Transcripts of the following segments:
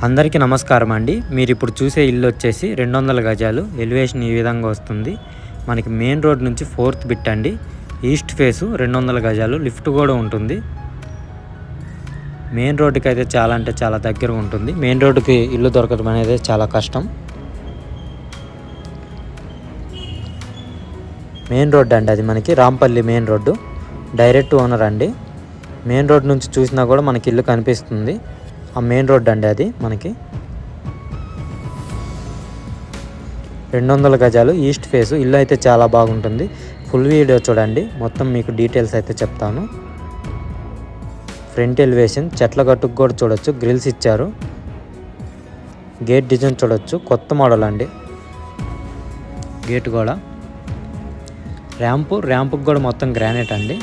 అందరికీ నమస్కారం అండి. మీరు ఇప్పుడు చూసే ఇల్లు వచ్చేసి 200 గజాలు. ఎలివేషన్ ఈ విధంగా వస్తుంది. మనకి మెయిన్ రోడ్ నుంచి 4th బిట్ అండి. ఈస్ట్ ఫేసు 200 గజాలు. లిఫ్ట్ కూడా ఉంటుంది. మెయిన్ రోడ్డుకి అయితే చాలా అంటే చాలా దగ్గరగా ఉంటుంది. మెయిన్ రోడ్డుకి ఇల్లు దొరకడం అనేది చాలా కష్టం. మెయిన్ రోడ్ అండి అది మనకి Rampalli main road. Direct owner అండి. మెయిన్ రోడ్ నుంచి చూసినా కూడా మనకి ఇల్లు కనిపిస్తుంది. ఆ మెయిన్ రోడ్ అండి అది మనకి 200 గజాలు ఈస్ట్ ఫేసు. ఇల్లు అయితే చాలా బాగుంటుంది. ఫుల్ వీడియో చూడండి, మొత్తం మీకు డీటెయిల్స్ అయితే చెప్తాను. ఫ్రంట్ ఎలివేషన్ చెట్ల గట్టుకు కూడా చూడొచ్చు, గ్రిల్స్ ఇచ్చారు. గేట్ డిజైన్ చూడొచ్చు, కొత్త మోడల్ అండి. గేట్ కూడా ర్యాంపుకి కూడా మొత్తం గ్రానైట్ అండి.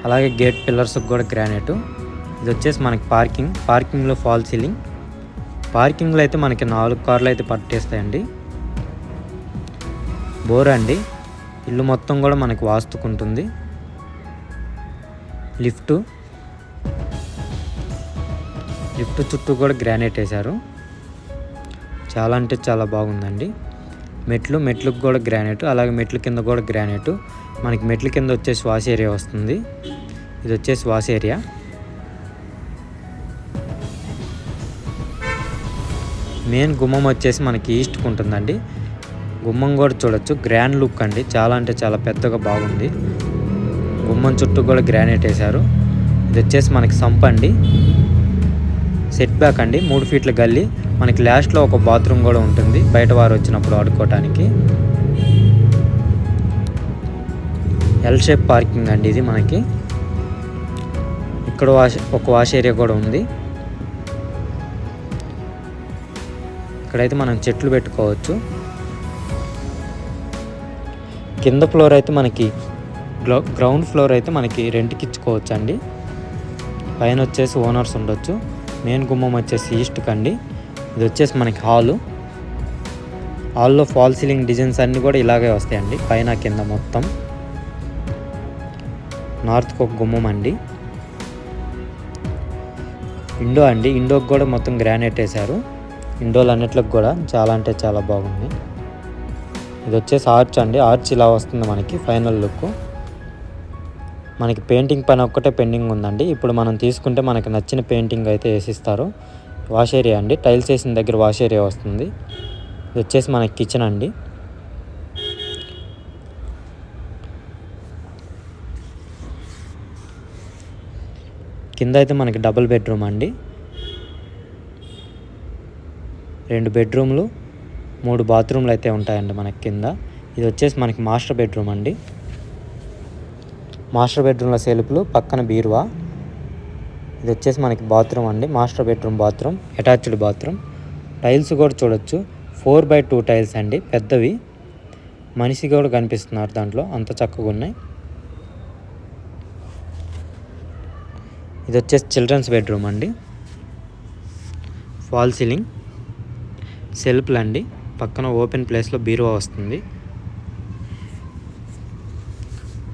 అలాగే గేట్ పిల్లర్స్కి కూడా గ్రానైట్. ఇది వచ్చేసి మనకి పార్కింగ్లో ఫాల్ సీలింగ్. పార్కింగ్లో అయితే మనకి 4 కార్లు అయితే పట్టేస్తాయండి. బోర్ అండి. ఇల్లు మొత్తం కూడా మనకి వాస్తుకుంటుంది. లిఫ్ట్ చుట్టూ కూడా గ్రానైట్ వేశారు. చాలా అంటే చాలా బాగుందండి. మెట్లకు కూడా గ్రానైట్, అలాగే మెట్ల కింద కూడా గ్రానైట్. మనకి మెట్ల కింద వచ్చేసి వాష్ ఏరియా వస్తుంది. ఇది వచ్చేసి వాష్ ఏరియా. మెయిన్ గుమ్మం వచ్చేసి మనకి ఈస్ట్కి ఉంటుందండి. గుమ్మం కూడా చూడొచ్చు, గ్రాండ్ లుక్ అండి. చాలా అంటే చాలా పెద్దగా బాగుంది. గుమ్మం చుట్టూ కూడా గ్రానైట్ వేశారు. ఇది వచ్చేసి మనకి సంప్ అండి. సెట్ బ్యాక్ అండి, 3 ఫీట్ల గల్లీ. మనకి లాస్ట్లో ఒక బాత్రూమ్ కూడా ఉంటుంది, బయట వారు వచ్చినప్పుడు ఆడుకోవటానికి. ఎల్ షేప్ పార్కింగ్ అండి ఇది మనకి. ఇక్కడ ఒక వాష్ ఏరియా కూడా ఉంది. ఇక్కడైతే మనం చెట్లు పెట్టుకోవచ్చు. కింద ఫ్లోర్ అయితే మనకి గ్రౌండ్ ఫ్లోర్ అయితే మనకి రెంట్కి ఇచ్చుకోవచ్చు అండి. పైన వచ్చేసి ఓనర్స్ ఉండొచ్చు. మెయిన్ గుమ్మం వచ్చేసి ఈస్ట్కి అండి. ఇది వచ్చేసి మనకి హాల్లో ఫాల్ సీలింగ్ డిజైన్స్ అన్నీ కూడా ఇలాగే వస్తాయండి, పైన కింద మొత్తం. నార్త్కి ఒక గుమ్మం అండి. విండో అండి, విండోకి కూడా మొత్తం గ్రానైట్ వేశారు. విండోలు అన్నిట్లకు కూడా చాలా అంటే చాలా బాగుంది. ఇది వచ్చేసి ఆర్చ్ అండి. ఆర్చ్ ఇలా వస్తుంది మనకి ఫైనల్ లుక్. మనకి పెయింటింగ్ పని ఒక్కటే పెండింగ్ ఉందండి. ఇప్పుడు మనం తీసుకుంటే మనకి నచ్చిన పెయింటింగ్ అయితే వేసిస్తారు. వాష్ ఏరియా అండి, టైల్స్ వేసిన దగ్గర వాష్ ఏరియా వస్తుంది. ఇది వచ్చేసి మనకి కిచెన్ అండి. కింద అయితే మనకి డబుల్ బెడ్రూమ్ అండి. 2 బెడ్రూమ్లు, 3 బాత్రూమ్లు అయితే ఉంటాయండి మనకి కింద. ఇది వచ్చేసి మనకి మాస్టర్ బెడ్రూమ్ అండి. మాస్టర్ బెడ్రూమ్లో సెల్ఫ్లు, పక్కన బీరువా. ఇది వచ్చేసి మనకి బాత్రూమ్ అండి. Master bedroom bathroom, attached bathroom. Tiles కూడా చూడొచ్చు, 4x2 టైల్స్ అండి, పెద్దవి. మనిషి కూడా కనిపిస్తున్నారు దాంట్లో, అంత చక్కగా ఉన్నాయి. ఇది వచ్చేసి చిల్డ్రన్స్ బెడ్రూమ్ అండి. ఫాల్ సీలింగ్, సెల్ఫ్లు అండి. పక్కన ఓపెన్ ప్లేస్లో బీరువా వస్తుంది.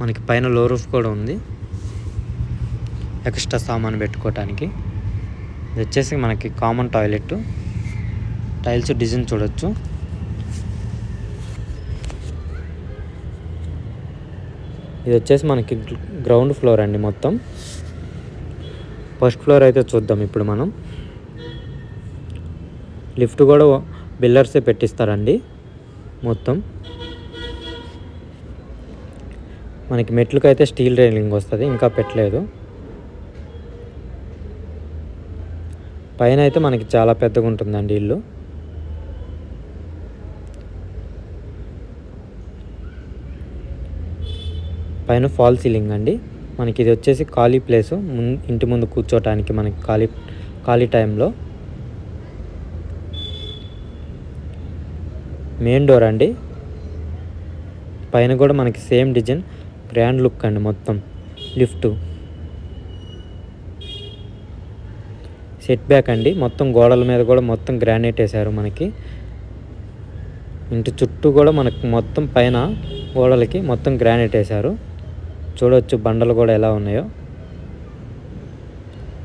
మనకి పైన లో రూఫ్ కూడా ఉంది, ఎక్స్ట్రా సామాన్ పెట్టుకోవటానికి. ఇది వచ్చేసి మనకి కామన్ టాయిలెట్. టైల్స్ డిజైన్ చూడొచ్చు. ఇది వచ్చేసి మనకి గ్రౌండ్ ఫ్లోర్ అండి మొత్తం. ఫస్ట్ ఫ్లోర్ అయితే చూద్దాం ఇప్పుడు మనం. లిఫ్ట్ కూడా బిల్లర్సే పెట్టిస్తారండి మొత్తం. మనకి మెట్లకి అయితే స్టీల్ రైలింగ్ వస్తుంది, ఇంకా పెట్టలేదు. పైన అయితే మనకి చాలా పెద్దగా ఉంటుందండి ఇల్లు. పైన ఫాల్ సీలింగ్ అండి. మనకి ఇది వచ్చేసి ఖాళీ ప్లేసు, ఇంటి ముందు కూర్చోటానికి మనకి ఖాళీ టైంలో. మెయిన్ డోర్ అండి. పైన కూడా మనకి సేమ్ డిజైన్, గ్రాండ్ లుక్ అండి మొత్తం. లిఫ్ట్, సెట్ బ్యాక్ అండి. మొత్తం గోడల మీద కూడా మొత్తం గ్రానైట్ వేశారు మనకి. ఇంటి చుట్టూ కూడా మనకు మొత్తం పైన గోడలకి మొత్తం గ్రానైట్ వేశారు. చూడవచ్చు బండలు కూడా ఎలా ఉన్నాయో.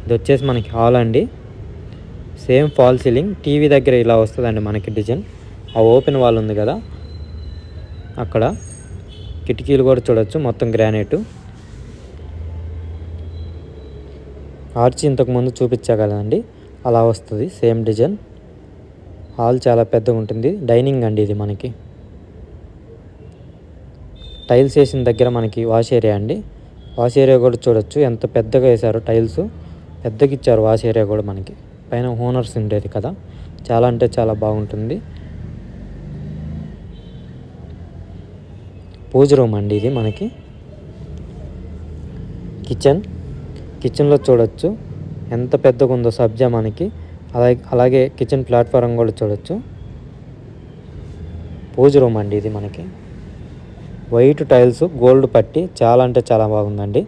ఇది వచ్చేసి మనకి హాల్ అండి. Same fall ceiling. టీవీ దగ్గర ఇలా వస్తుందండి మనకి డిజైన్. ఆ ఓపెన్ వాల్ ఉంది కదా అక్కడ. కిటికీలు కూడా చూడొచ్చు మొత్తం గ్రానైట్. ఆర్చి ఇంతకుముందు చూపించా కదండి, అలా వస్తుంది సేమ్ డిజైన్. హాల్ చాలా పెద్దగా ఉంటుంది. డైనింగ్ అండి ఇది మనకి. టైల్స్ వేసిన దగ్గర మనకి వాష్ ఏరియా అండి. వాష్ ఏరియా కూడా చూడొచ్చు ఎంత పెద్దగా వేశారు టైల్స్. పెద్దగా ఇచ్చారు వాష్ ఏరియా కూడా మనకి. పైన ఓనర్స్ ఉండేది కదా, చాలా అంటే చాలా బాగుంటుంది. పూజ రూమ్ అండి ఇది మనకి. కిచెన్లో చూడొచ్చు ఎంత పెద్దగా ఉందో సబ్జా మనకి. అలాగే కిచెన్ ప్లాట్ఫారం కూడా చూడొచ్చు. పూజ రూమ్ అండి ఇది మనకి. వైట్ టైల్స్, గోల్డ్ పట్టి, చాలా అంటే చాలా బాగుందండి.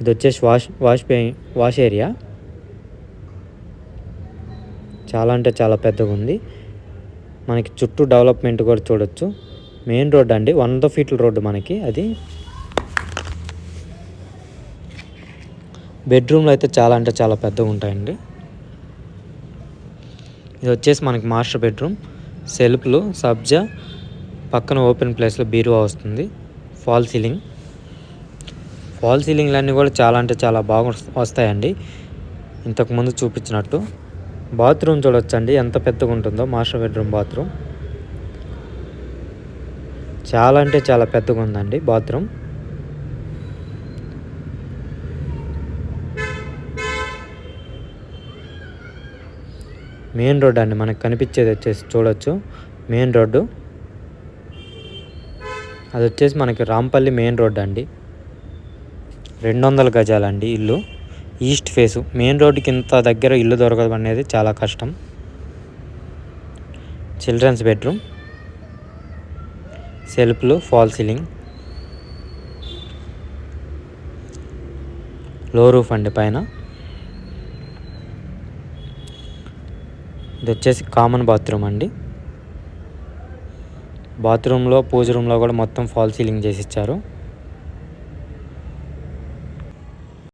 ఇది వచ్చేసి వాష్ ఏరియా. చాలా అంటే చాలా పెద్దగా ఉంది మనకి. చుట్టూ డెవలప్మెంట్ కూడా చూడొచ్చు. మెయిన్ రోడ్ అండి, 100 ఫీట్ల రోడ్డు మనకి. అది బెడ్రూమ్లో అయితే చాలా అంటే చాలా పెద్దగా ఉంటాయండి. ఇది వచ్చేసి మనకి మాస్టర్ బెడ్రూమ్. సెల్ఫ్లు, సబ్జా, పక్కన ఓపెన్ ప్లేస్లో బీరువా వస్తుంది. ఫాల్ సీలింగ్లు అన్నీ కూడా చాలా అంటే చాలా బాగా వస్తాయండి, ఇంతకుముందు చూపించినట్టు. బాత్రూమ్ చూడొచ్చండి ఎంత పెద్దగా ఉంటుందో. మాస్టర్ బెడ్రూమ్ బాత్రూమ్ చాలా అంటే చాలా పెద్దగా ఉందండి బాత్రూమ్. మెయిన్ రోడ్ అండి మనకు కనిపించేది వచ్చేసి చూడొచ్చు మెయిన్ రోడ్డు. అది వచ్చేసి మనకి రాంపల్లి మెయిన్ రోడ్ అండి. 200 గజాలండి ఇల్లు. East face. మెయిన్ రోడ్డుకి ఇంత దగ్గర ఇల్లు దొరకడం అనేది చాలా కష్టం. చిల్డ్రన్స్ బెడ్రూమ్, సెల్ఫ్లు, ఫాల్ సీలింగ్, లో రూఫ్ అండి పైన. ఇది వచ్చేసి కామన్ బాత్రూమ్ అండి. బాత్రూంలో, పూజ రూమ్లో కూడా మొత్తం ఫాల్ సీలింగ్ చేసి ఇచ్చారు.